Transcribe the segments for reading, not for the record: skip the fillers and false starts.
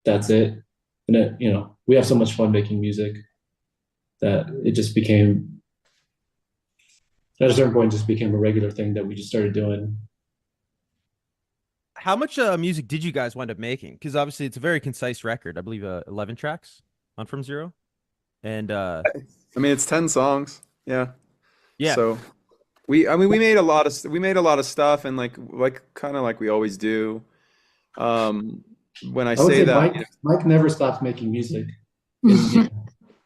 that's it. And it, we have so much fun making music that it just became, at a certain point, just became a regular thing that we just started doing. How much music did you guys wind up making? Because obviously it's a very concise record. I believe 11 tracks on From Zero. And I mean, it's 10 songs. Yeah. yeah, So I mean, we made a lot of stuff, and like kind of like we always do. Um, when I I would say say that, Mike never stops making music, and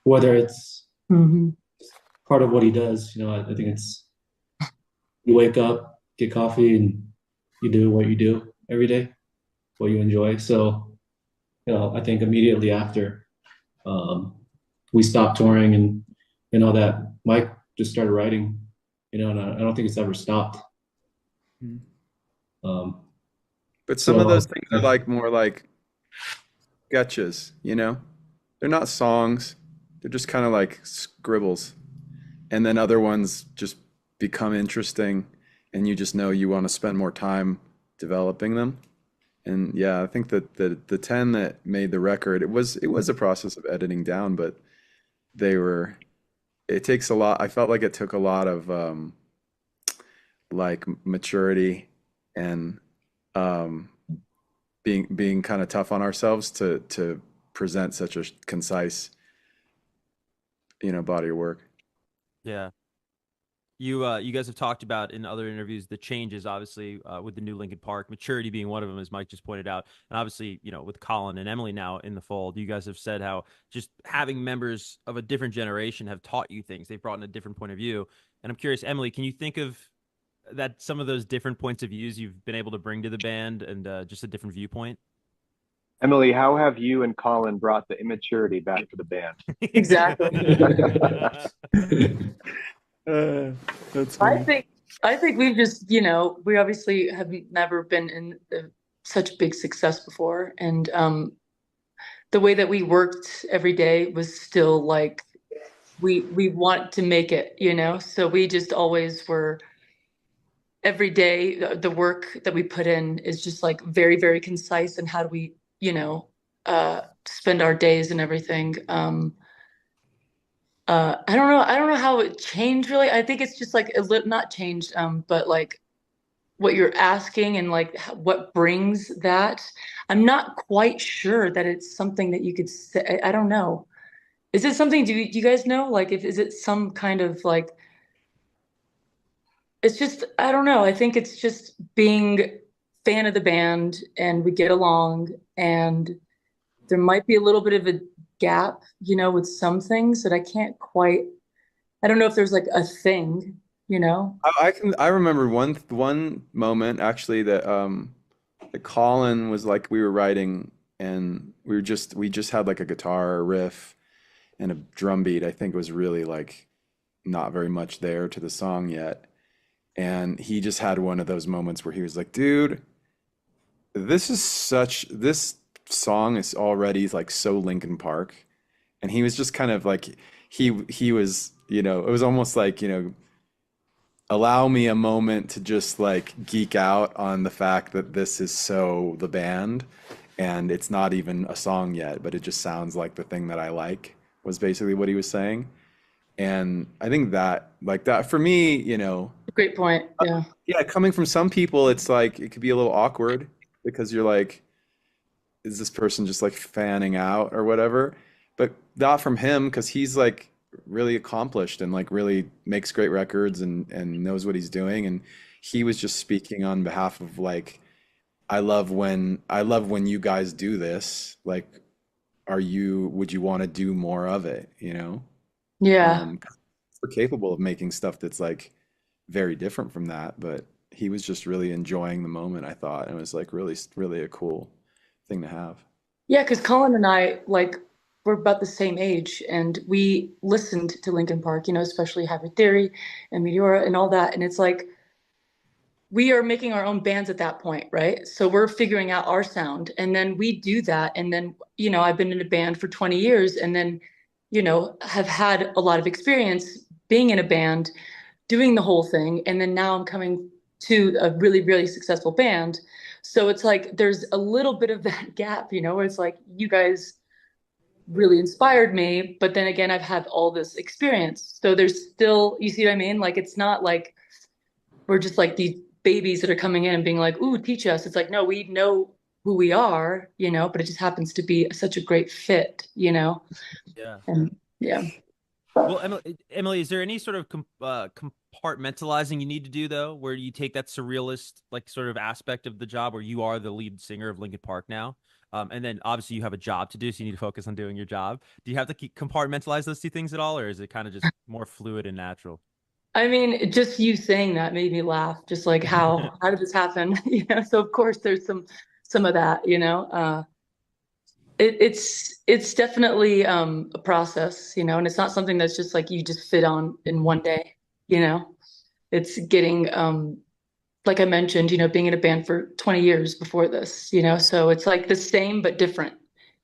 whether it's part of what he does, I think it's you wake up, get coffee, and you do what you do every day, what you enjoy. So, I think immediately after um, we stopped touring and all that, Mike just started writing, and I don't think it's ever stopped. Um, but some of so those things are like more like sketches, you know? They're not songs. They're just kind of like scribbles. And then other ones just become interesting, and you just know you want to spend more time developing them. And yeah, I think that the 10 that made the record, it was a process of editing down, but they were it takes a lot. I felt like it took a lot of like maturity and um being kind of tough on ourselves to present such a concise, body of work. yeah. You guys have talked about in other interviews the changes, obviously, with the new Linkin Park, maturity being one of them, as Mike just pointed out, and obviously, with Colin and Emily now in the fold, you guys have said how just having members of a different generation have taught you things. They've brought in a different point of view, and I'm curious, Emily, can you think of that some of those different points of views you've been able to bring to the band and just a different viewpoint? Emily, how have you and Colin brought the immaturity back to the band? Exactly. Uh, that's I funny. think I think we've just, we obviously have never been in such big success before, and the way that we worked every day was still like we want to make it. So we just always were every day the work that we put in is just like very, very concise, and how do we, spend our days and everything. I don't know how it changed really. I think it's just like not changed, but like what you're asking and like what brings that. I'm not quite sure that it's something that you could say. I don't know. Is it something, do you guys know? Like, if is it some kind of like, it's just, I don't know. I think it's just being fan of the band and we get along, and there might be a little bit of a gap, with some things that I can't quite, I don't know if there's like a thing, you know? I remember one moment actually that Colin was like we were writing, and we just had like a guitar riff and a drum beat. I think it was really like not very much there to the song yet. And he just had one of those moments where he was like, dude, this song is already like so Linkin Park. And he was just kind of like he was, it was almost like, allow me a moment to just like geek out on the fact that this is so the band, and it's not even a song yet, but it just sounds like the thing that I like, was basically what he was saying. And I think that like that for me, Great point. Yeah. yeah, coming from some people, it's like it could be a little awkward because you're like, is this person just like fanning out or whatever? But not from him, because he's like really accomplished and like really makes great records and knows what he's doing. And he was just speaking on behalf of like, I love when you guys do this. Like, would you want to do more of it, Yeah. 'Cause we're capable of making stuff that's like very different from that, but he was just really enjoying the moment, I thought, and it was like really, really a cool thing to have. Yeah, because Colin and I, like, we're about the same age, and we listened to Linkin Park, especially Hybrid Theory and Meteora and all that. And it's like we are making our own bands at that point, right? So we're figuring out our sound, and then we do that. And then, I've been in a band for 20 years, and then, have had a lot of experience being in a band, doing the whole thing. And then now I'm coming to a really, really successful band. So it's like there's a little bit of that gap, where it's like you guys really inspired me, but then again, I've had all this experience. So there's still, you see what I mean? Like it's not like we're just like these babies that are coming in and being like, ooh, teach us. It's like, no, we know who we are, but it just happens to be such a great fit, Yeah. And yeah. Well, Emily, is there any sort of compartmentalizing you need to do though, where you take that surrealist like sort of aspect of the job where you are the lead singer of Linkin Park now? And then obviously you have a job to do, so you need to focus on doing your job. Do you have to compartmentalize those two things at all, or is it kind of just more fluid and natural? I mean, just you saying that made me laugh. Just like how did this happen? So of course there's some of that, it's definitely a process, and it's not something that's just like you just fit on in one day, it's getting like I mentioned, being in a band for 20 years before this, so it's like the same but different,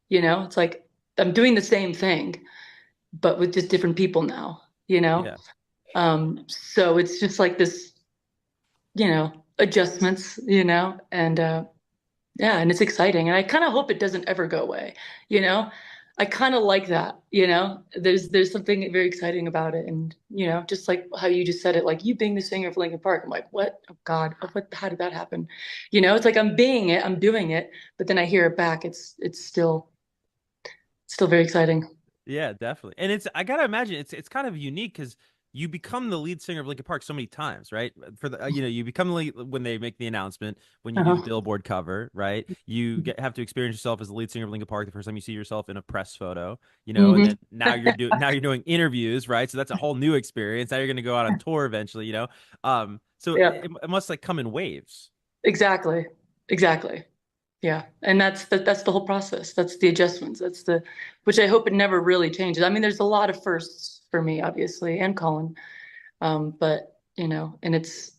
it's like I'm doing the same thing but with just different people now, Yeah. So it's just like this, adjustments, and yeah, and it's exciting. And I kind of hope it doesn't ever go away, I kind of like that, there's something very exciting about it. And, just like how you just said it, like you being the singer of Linkin Park, I'm like, what? Oh God, how did that happen? It's like I'm doing it, but then I hear it back. It's still very exciting. Yeah, definitely. And I gotta imagine it's kind of unique because you become the lead singer of Linkin Park so many times, right? For the you become the lead when they make the announcement, when you do the Uh-huh. Billboard cover, right? You have to experience yourself as the lead singer of Linkin Park the first time you see yourself in a press photo, and then Hmm. now you're doing interviews, right? So that's a whole new experience. Now you're gonna go out on tour eventually, So Yeah, it must like come in waves. exactly. Exactly. Yeah. And that's the whole process. That's the adjustments. Which I hope it never really changes. I mean, there's a lot of firsts for me, obviously, and Colin. But and it's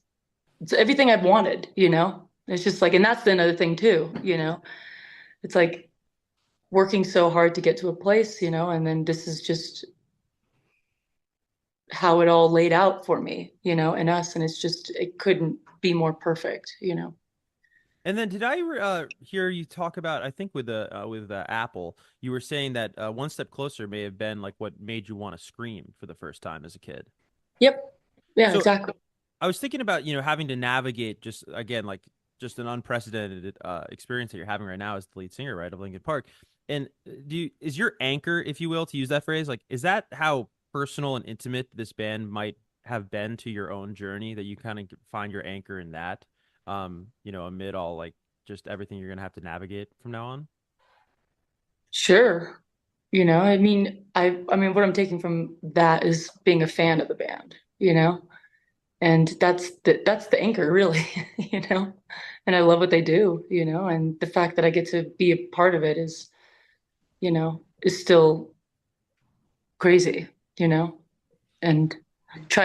everything I've wanted, It's just like, and that's another thing too, It's like working so hard to get to a place, and then this is just how it all laid out for me, and us. And it couldn't be more perfect, And then did I hear you talk about, I think with Apple, you were saying that One Step Closer may have been like what made you want to scream for the first time as a kid. Yep. Yeah, So exactly. I was thinking about, having to navigate just again like just an unprecedented experience that you're having right now as the lead singer, right, of Linkin Park. And is your anchor, if you will, to use that phrase, like is that how personal and intimate this band might have been to your own journey, that you kind of find your anchor in that, amid all like just everything you're gonna have to navigate from now on? Sure. I mean, I mean, what I'm taking from that is being a fan of the band, and that's the anchor, really, And I love what they do, and the fact that I get to be a part of it is still crazy, and try